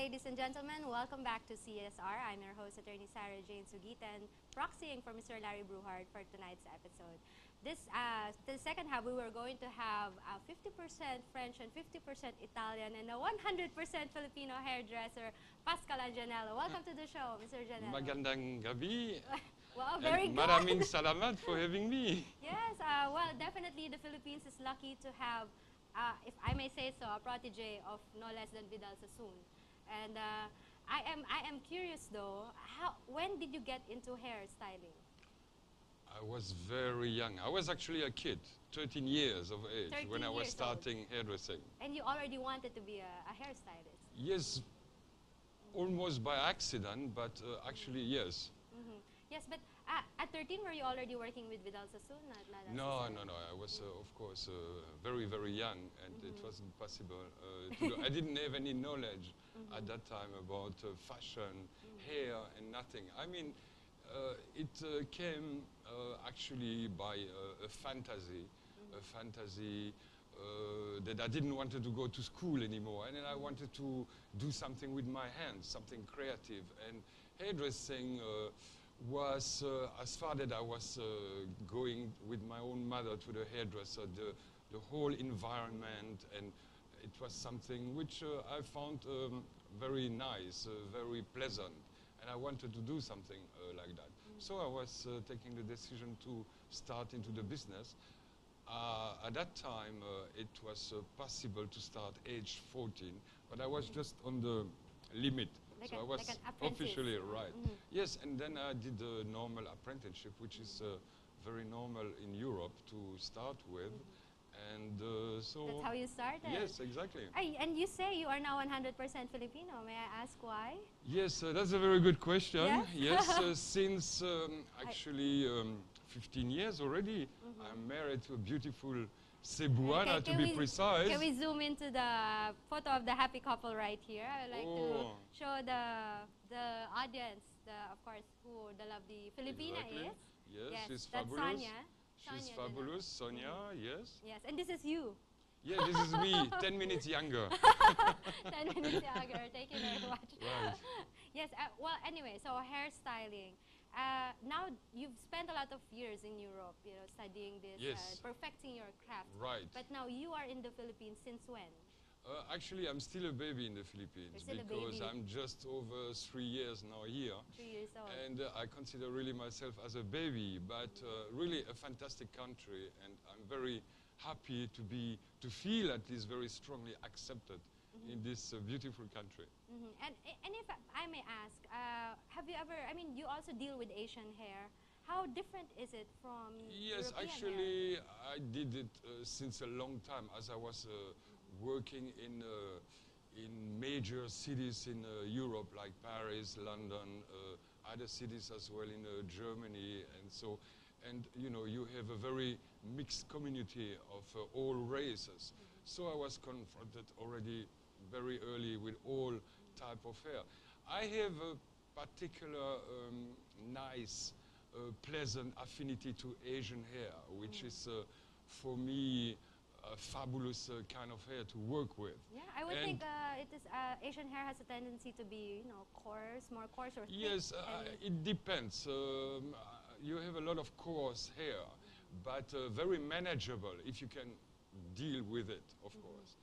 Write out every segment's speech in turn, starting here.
ladies and gentlemen. Welcome back to CSR. I'm your host, Attorney Sarah Jane Sugitan, proxying for Mr. Larry Bruhard for tonight's episode. The second half, we were going to have 50% French and 50% Italian and a 100% Filipino hairdresser, Pascalain Gianello. Welcome to the show, Mr. Gianello. Magandang gabi. Wow, very good. Maraming salamat for having me. Yes, well, definitely the Philippines is lucky to have, if I may say so, a protege of no less than Vidal Sassoon. And I am curious though, when did you get into hairstyling? I was very young. I was actually a kid, 13 years of age, when I was starting hairdressing. And you already wanted to be a hairstylist? Yes, almost by accident, but actually, yes. Mm-hmm. Yes, but at 13, were you already working with Vidal Sassoon? No. I was, of course, very, very young, and it wasn't possible. I didn't have any knowledge at that time about fashion, hair, and nothing. I mean, it came actually by a fantasy that I didn't want to go to school anymore, and then I wanted to do something with my hands, something creative. And hairdressing was, as far that I was going with my own mother to the hairdresser, the whole environment, and it was something which I found very nice, very pleasant. And I wanted to do something like that. So I was taking the decision to start into the business. At that time, it was possible to start age 14, but I was just on the limit. Like so I was like officially right. Yes, and then I did a normal apprenticeship, which is very normal in Europe to start with. And so... That's how you started? Yes, exactly. And you say you are now 100% Filipino. May I ask why? Yes, that's a very good question. Yes, yes since actually 15 years already, I'm married to a beautiful Cebuana, to be precise. Can we zoom into the photo of the happy couple right here? I would like to show the audience, of course, who the lovely Filipina is. Yes, she's that's fabulous. Sonia. She's fabulous, Sonia, yes. Yes, and this is you. Yeah, this is me, 10 minutes younger. 10 minutes younger, thank you very much. Right. Yes, well, anyway, so hairstyling. Now you've spent a lot of years in Europe, studying this, perfecting your craft. Right. But now you are in the Philippines since when? Actually, I'm still a baby in the Philippines because I'm just over 3 years now here. 3 years old. And I consider really myself as a baby, but really a fantastic country, and I'm very happy to feel at least very strongly accepted in this beautiful country. And if I may ask, have you ever, I mean, you also deal with Asian hair. How different is it from Yes, European actually, hair? I did it since a long time, as I was working in major cities in Europe, like Paris, London, other cities as well in Germany, and so. And you have a very mixed community of all races. So I was confronted already very early with all type of hair. I have a particular nice, pleasant affinity to Asian hair, which is for me a fabulous kind of hair to work with. Yeah, I would think Asian hair has a tendency to be, coarse, more coarse or thick. Yes, it depends. You have a lot of coarse hair, but very manageable if you can deal with it, of course.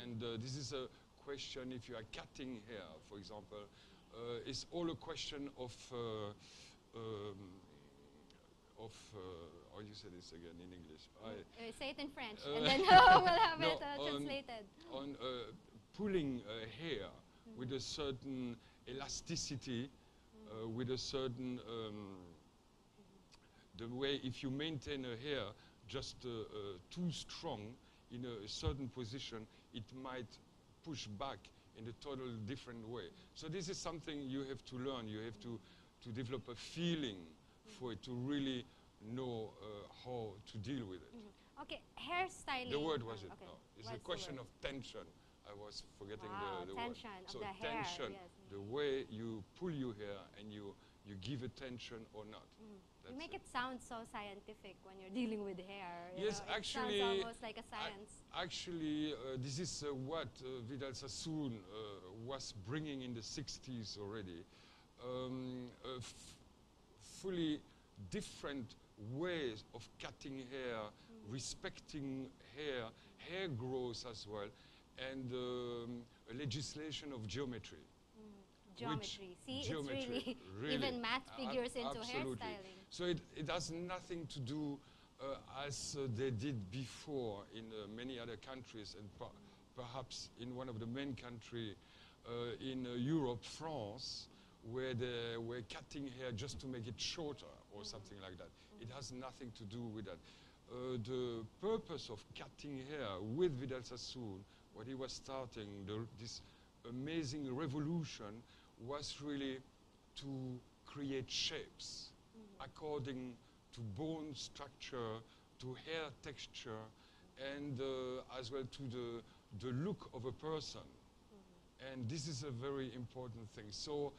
And this is a question, if you are cutting hair, for example, it's all a question of how do you say this again in English? Say it in French, and then we'll have it translated. On pulling hair with a certain elasticity, with a certain, the way if you maintain a hair just too strong in a certain position, it might push back in a total different way. So this is something you have to learn. You have to develop a feeling for it to really know how to deal with it. Okay, hairstyling. The word was it? Okay. No, it's a question of tension. I was forgetting the tension word. of So the hair. tension, Yes. the way you pull your hair and you you give attention or not. You make it sound so scientific when you're dealing with hair. You Yes, know, actually, it sounds almost like a science. Actually, this is what Vidal Sassoon was bringing in the 60s already. Fully different ways of cutting hair, respecting hair growth as well, and a legislation of geometry. Geometry. See, geometry, it's really even math figures into absolutely. hairstyling. So it has nothing to do as they did before in many other countries, and perhaps in one of the main countries in Europe, France, where they were cutting hair just to make it shorter or something like that. It has nothing to do with that. The purpose of cutting hair with Vidal Sassoon, when he was starting this amazing revolution, was really to create shapes according to bone structure, to hair texture, and as well to the look of a person. And this is a very important thing. So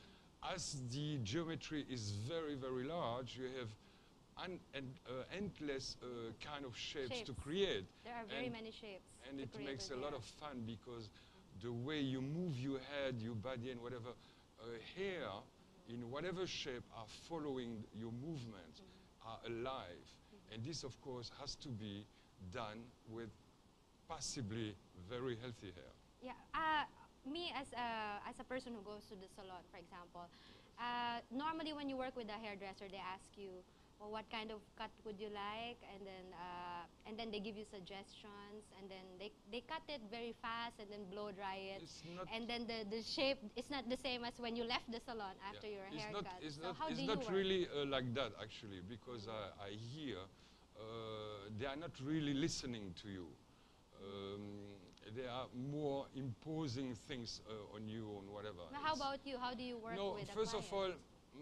as the geometry is very, very large, you have endless kind of shapes to create. There are very many shapes. And it makes a lot of fun because the way you move your head, your body, and whatever, hair in whatever shape are following your movement, are alive. And this, of course, has to be done with possibly very healthy hair. Yeah. Me as a person who goes to the salon, for example, normally when you work with a hairdresser, they ask you, well, what kind of cut would you like, and then they give you suggestions, and then they cut it very fast and then blow dry it, and then the shape is not the same as when you left the salon after your haircut. It's not really like that actually, because I hear they are not really listening to you. They are more imposing things on you and whatever. Now, how about you? How do you work with a first client? of all,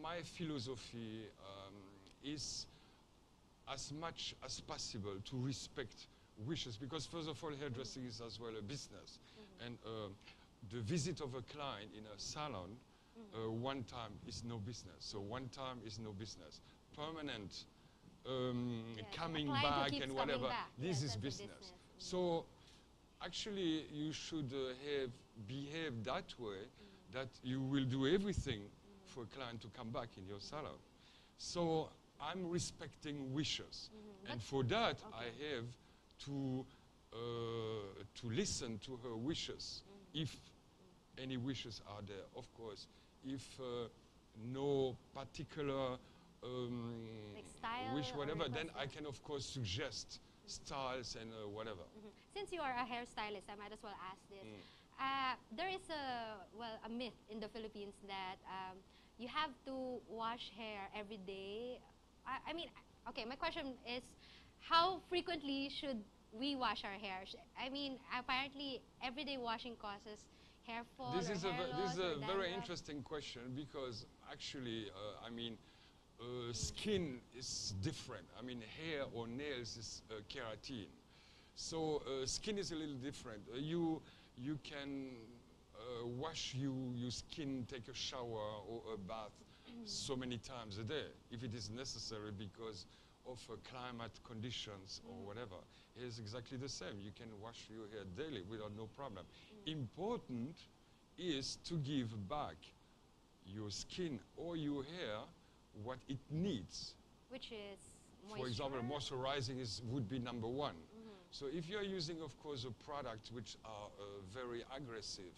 my philosophy is as much as possible to respect wishes, because first of all, hairdressing is as well a business. And the visit of a client in a salon one time is no business. So one time is no business. Permanent coming back and whatever, this is business. So actually, you should behave that way, that you will do everything for a client to come back in your salon. So I'm respecting wishes. And for that, I have to listen to her wishes, if any wishes are there. Of course, if no particular like style wish, whatever, then I can, of course, suggest styles and whatever. Since you are a hairstylist, I might as well ask this. There is a myth in the Philippines that you have to wash hair every day. I mean, okay, my question is, how frequently should we wash our hair? I mean, apparently everyday washing causes hair fall. This is a very dandruff. interesting question, because actually, I mean, skin is different. I mean, hair or nails is keratin. So skin is a little different. You can wash your skin, take a shower or a bath so many times a day, if it is necessary because of climate conditions or whatever. It is exactly the same. You can wash your hair daily without no problem. Important is to give back your skin or your hair what it needs. Which is moisture? For example, moisturizing would be number one. So if you are using, of course, a product which are very aggressive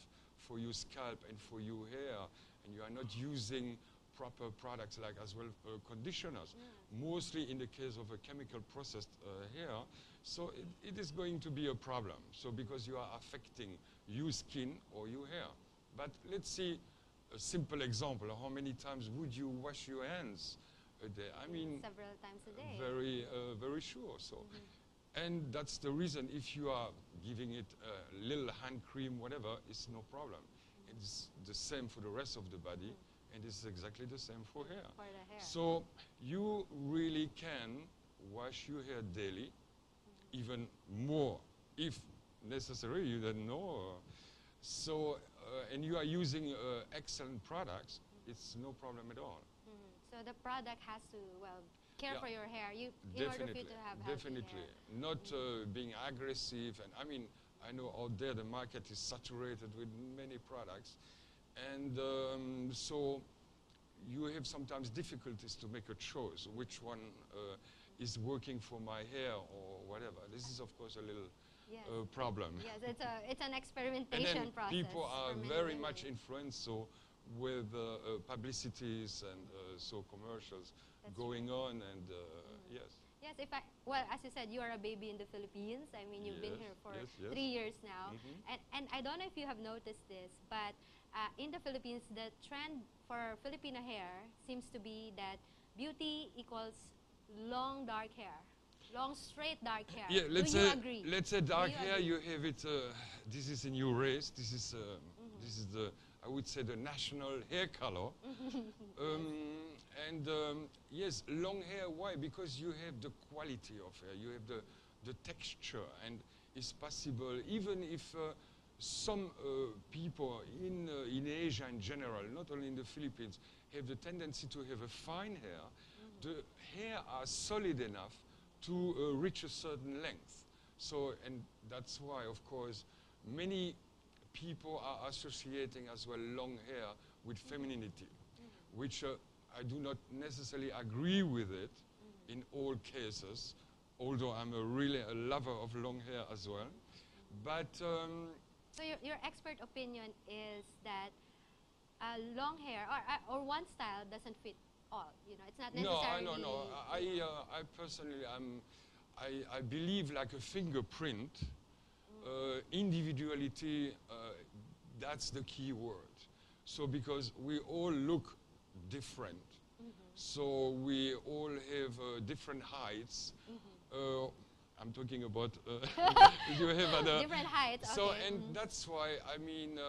for your scalp and for your hair, and you are not using proper products like as well conditioners, mostly in the case of a chemical processed hair, so it is going to be a problem. So because you are affecting your skin or your hair. But let's see a simple example. How many times would you wash your hands a day? I mean, several times a day. Very sure. So. And that's the reason, if you are giving it a little hand cream, whatever, it's no problem. It's the same for the rest of the body, and it's exactly the same for hair. For the hair. So you really can wash your hair daily, even more if necessary, you don't know. So, and you are using excellent products, it's no problem at all. So the product has to, well, care for your hair in order for you to have healthy hair. Not being aggressive. And I mean, I know out there the market is saturated with many products. And so you have sometimes difficulties to make a choice which one is working for my hair or whatever. This is, of course, a little problem. Yes, it's an experimentation process. People are very much influenced with publicities and so commercials going on, and yes. Yes, well, as you said, you are a baby in the Philippines. I mean, you've been here for 3 years now. And I don't know if you have noticed this, but in the Philippines, the trend for Filipino hair seems to be that beauty equals long, dark hair. Long, straight, dark hair. Yeah, Do you agree? Let's say dark hair, you have it, this is a new race. This is the, I would say, the national hair color. Yes, long hair, why? Because you have the quality of hair, you have the texture, and it's possible, even if some people in Asia in general, not only in the Philippines, have the tendency to have a fine hair, the hair are solid enough to reach a certain length. So, and that's why, of course, many people are associating as well long hair with femininity, which I do not necessarily agree with it in all cases, although I'm really a lover of long hair as well. But so your expert opinion is that long hair or one style doesn't fit all. You know, it's not necessarily. No. I personally, I believe like a fingerprint. Individuality, that's the key word. So because we all look different, so we all have different heights. I'm talking about you have other different heights. So okay. And that's why I mean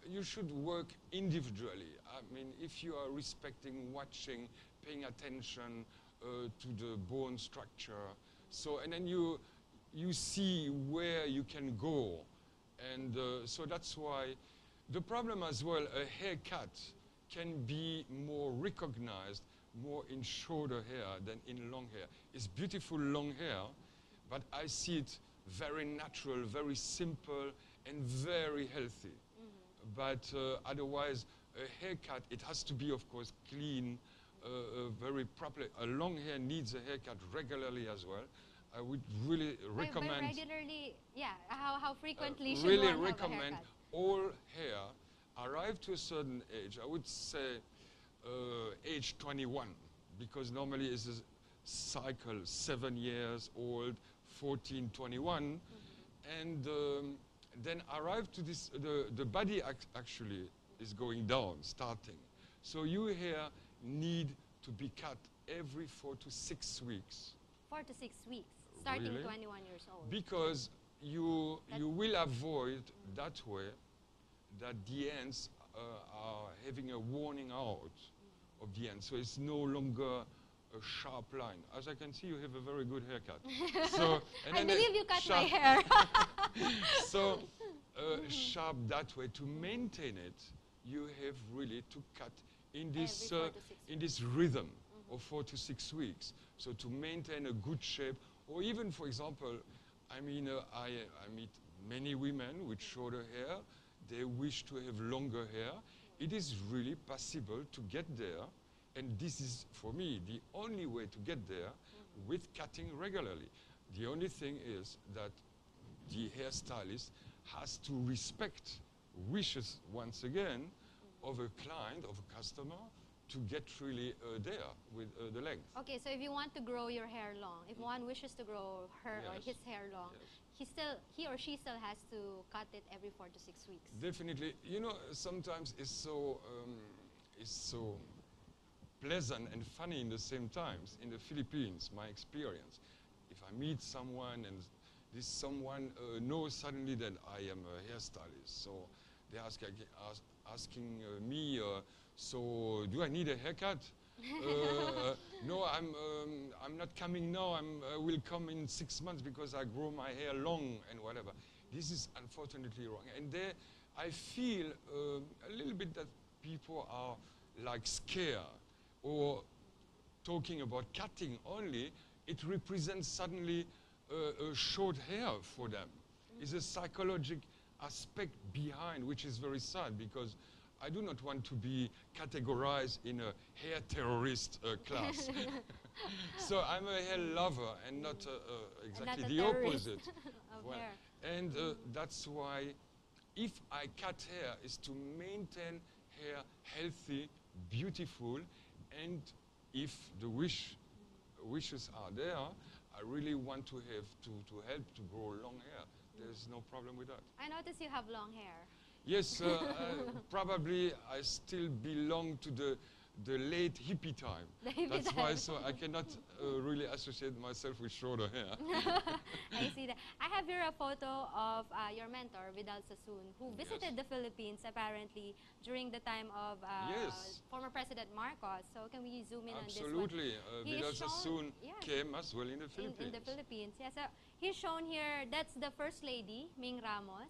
you should work individually. I mean, if you are respecting, watching, paying attention to the bone structure, so and then you see where you can go, and so that's why the problem as well. A haircut can be more recognized more in shorter hair than in long hair. It's beautiful long hair, but I see it very natural, very simple, and very healthy. But otherwise, a haircut, it has to be, of course, clean, very properly. A long hair needs a haircut regularly as well. I would really recommend. By regularly, yeah. How frequently should really one have recommend a haircut? all hair arrive to a certain age. I would say age 21, because normally it's a cycle 7 years old, 14, 21, and then arrive to this. The body actually is going down, starting. So your hair need to be cut every 4 to 6 weeks. 4 to 6 weeks, starting Really? 21 years old. Because you will avoid that way that the ends are having a warning out of the end. So it's no longer a sharp line. As I can see, you have a very good haircut. So, and I believe you cut my hair. So sharp that way. To maintain it, you have really to cut in this rhythm of 4 to 6 weeks. So to maintain a good shape, or even, for example, I mean, I meet many women with shorter hair. They wish to have longer hair. It is really possible to get there, and this is, for me, the only way to get there with cutting regularly. The only thing is that the hairstylist has to respect wishes, once again, of a client, of a customer, to get really there with the length. Okay, so if you want to grow your hair long, if one wishes to grow her or his hair long, he or she still has to cut it every 4 to 6 weeks. Definitely. You know, sometimes it's so pleasant and funny in the same times. In the Philippines, my experience, if I meet someone and this someone knows suddenly that I am a hairstylist, so they asking me, so do I need a haircut? No, I'm not coming now. I will come in 6 months because I grow my hair long and whatever. This is unfortunately wrong. And there, I feel a little bit that people are like scared, or talking about cutting only, it represents suddenly short hair for them. It's a psychological aspect behind, which is very sad, because I do not want to be categorized in a hair terrorist class. So I'm a hair lover and not exactly not a the terrorist opposite. of Well, hair. and that's why if I cut hair is to maintain hair healthy, beautiful, and if the wishes are there, I really want to have to help to grow long hair. There's no problem with that. I notice you have long hair. Yes, probably I still belong to the late hippie time. The hippie That's time. why, so I cannot really associate myself with shorter hair. I see that. I have here a photo of your mentor, Vidal Sassoon, who visited Yes. the Philippines apparently during the time of Yes. former President Marcos. So can we zoom in Absolutely. on this one? He is Vidal shown- Sassoon yes. came as well in the Philippines. In the Philippines, yes. So he's shown here, that's the First Lady, Ming Ramos.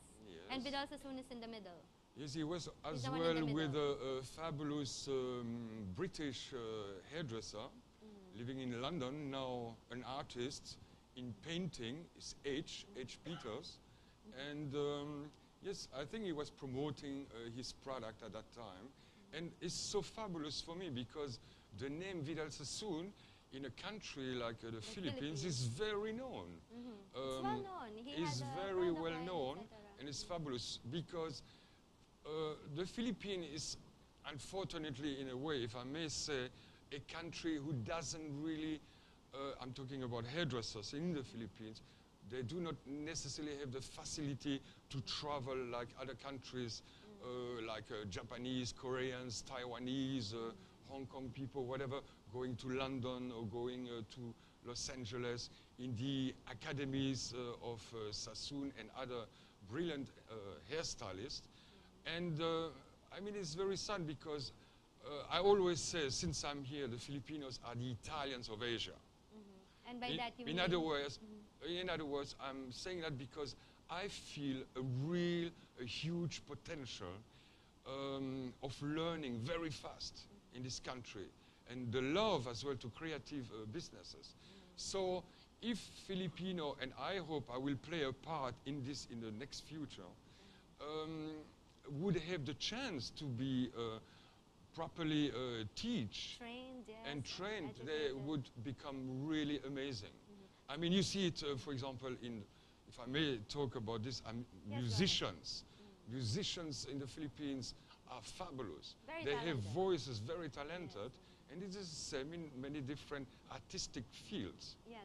And Yes. Vidal Sassoon is in the middle. Yes, he was as the one in the well with middle. a fabulous British hairdresser living in London, now an artist in painting, is H. Peters. And yes, I think he was promoting his product at that time. And it's so fabulous for me because the name Vidal Sassoon in a country like the Philippines is very known. It's well known. He Is had a very product well line, known, etc. and it's fabulous because the Philippines is, unfortunately, in a way, if I may say, a country who doesn't really, I'm talking about hairdressers in the Philippines, they do not necessarily have the facility to travel like other countries, like Japanese, Koreans, Taiwanese, Hong Kong people, whatever, going to London or going to Los Angeles in the academies of Sassoon and other brilliant hairstylists. And I mean, it's very sad because I always say, since I'm here, the Filipinos are the Italians of Asia. And by that you In mean? other words, I'm saying that because I feel a huge potential of learning very fast in this country, and the love as well to creative businesses. So if Filipino, and I hope I will play a part in this in the next future, would have the chance to be properly teach Trained, yes. and trained, they educated. would become really amazing. I mean, you see it, for example, if I may talk about this, Yes, go ahead. musicians. Musicians in the Philippines are fabulous. Very They have talented. voices, very talented, and it is the same in many different artistic fields. Yes,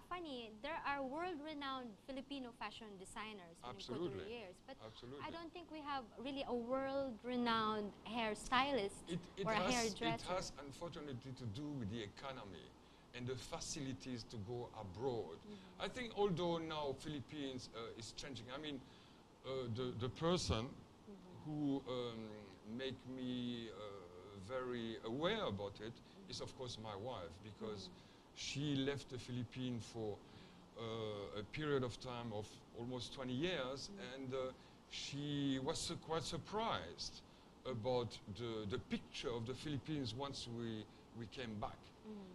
funny, there are world-renowned Filipino fashion designers and Absolutely. couturiers, but Absolutely. I don't think we have really a world-renowned hairstylist It or a has, hairdresser. it has, unfortunately, to do with the economy and the facilities to go abroad. I think although now Philippines is changing, I mean, the person who make me very aware about it is, of course, my wife, because she left the Philippines for a period of time of almost 20 years, and she was quite surprised about the picture of the Philippines once we came back.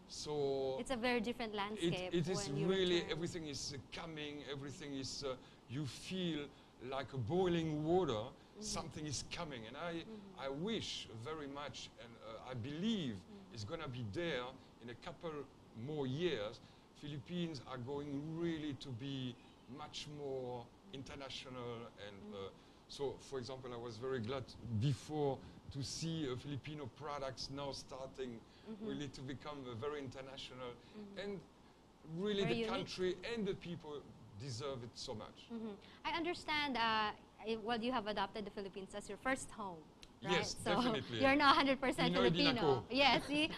So It's a very different landscape. it is when you really, return. everything is coming, everything is, you feel like a boiling water, something is coming. And I wish very much, and I believe it's going to be there in a couple more years. Philippines are going really to be much more international. And so, for example, I was very glad before to see Filipino products now starting really to become very international. And really Very the unique. country and the people deserve it so much. I understand, well, you have adopted the Philippines as your first home, right? Yes, so definitely. you're not 100% Pinoy din Filipino. ako. Yes, see?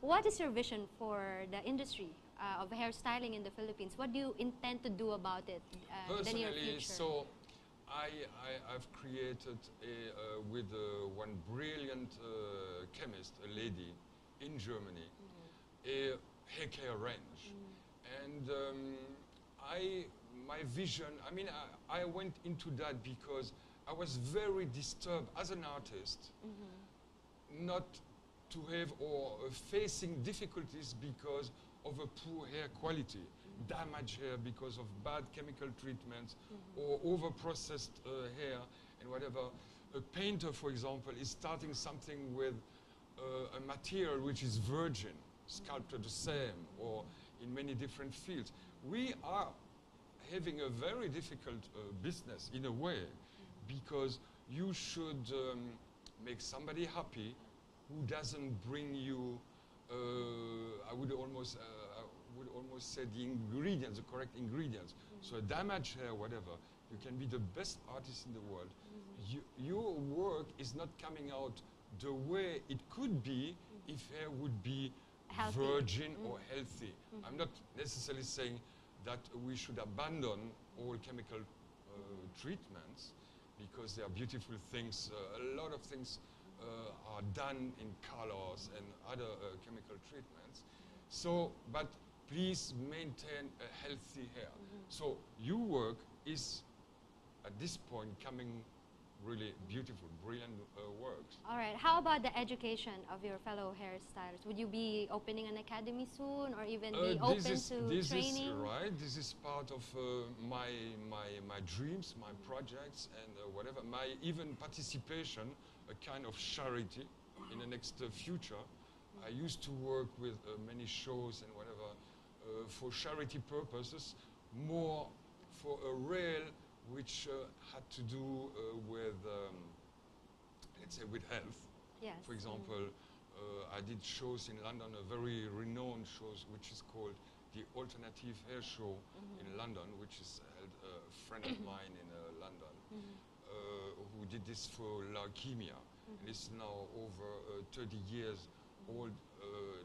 What is your vision for the industry of hairstyling in the Philippines? What do you intend to do about it in the near Personally, future? so I've created with one brilliant chemist, a lady in Germany, a hair care range. And my vision, I mean, I went into that because I was very disturbed as an artist, not to have or facing difficulties because of a poor hair quality, damaged hair because of bad chemical treatments or over-processed hair and whatever. A painter, for example, is starting something with a material which is virgin, sculptor the same, or in many different fields. We are having a very difficult business in a way, because you should make somebody happy who doesn't bring you, I would almost say the ingredients, the correct ingredients. So a damaged hair, whatever, you can be the best artist in the world. Your work is not coming out the way it could be if hair would be Healthy. virgin or healthy. I'm not necessarily saying that we should abandon all chemical treatments, because they are beautiful things. A lot of things are done in colors and other chemical treatments. So, but please maintain a healthy hair. So your work is, at this point, coming really beautiful, brilliant works. All right. How about the education of your fellow hairstylists? Would you be opening an academy soon, or even be open to training? This is right. This is part of my dreams, my projects, and whatever. My even participation, a kind of charity in the next future. I used to work with many shows and whatever for charity purposes, more for a real, which had to do with, let's say, with health. Yes. For example, I did shows in London, a very renowned shows, which is called the Alternative Hair Show in London, which is held a friend of mine in London, who did this for leukemia. And it's now over 30 years old.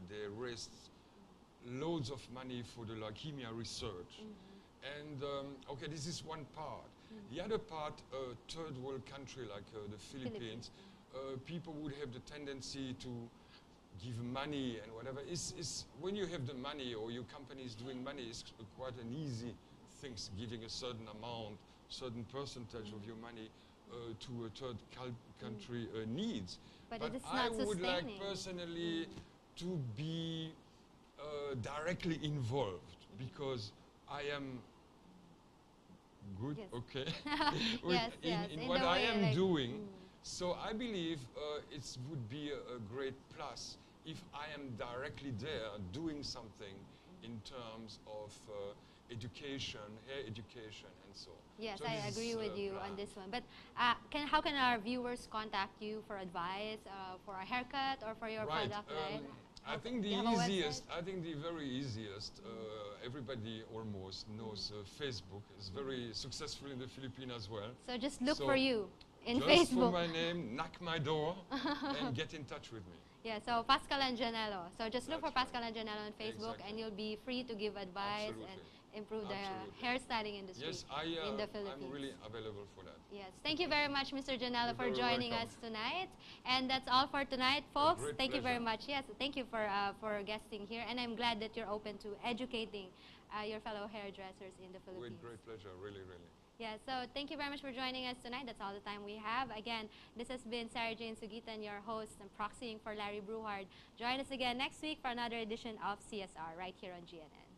They raised loads of money for the leukemia research. And okay, this is one part. The other part, third world country like the Philippines, people would have the tendency to give money and whatever. Is when you have the money, or your company is doing money, it's quite an easy thing, giving a certain amount, certain percentage of your money to a third country needs. But But it is I not would like sustaining. personally to be directly involved, because I am good, Yes. okay, Yes, yes, in in what the I way, am like, doing. So I believe it would be a great plus if I am directly there doing something in terms of education, hair education, and so on. Yes, So I this agree is, with you on plan. this one. But how can our viewers contact you for advice, for a haircut, or for your Right. product line? I think the Do you have a easiest, website? I think the very easiest, everybody almost knows Facebook. Is very successful in the Philippines as well. So just look So for you in Just Facebook. for my name, knock my door, and get in touch with me. Yeah, so Pascalain Gianello. So just look for That's right. Pascalain Gianello on Facebook, Exactly. and you'll be free to give advice and Absolutely. improve the Absolutely. hairstyling industry Yes, in the I'm Philippines. really available for that. Yes, thank you very much, Mr. Gianello, You're for very joining welcome. us tonight. And that's all for tonight, folks. great Thank you very pleasure. much. Yes, thank you for guesting here, and I'm glad that you're open to educating your fellow hairdressers in the Philippines. With great pleasure, really, really. Yeah, so thank you very much for joining us tonight. That's all the time we have. Again, this has been Sarah Jane Sugitan, your host, and proxying for Larry Bruhard. Join us again next week for another edition of CSR right here on GNN.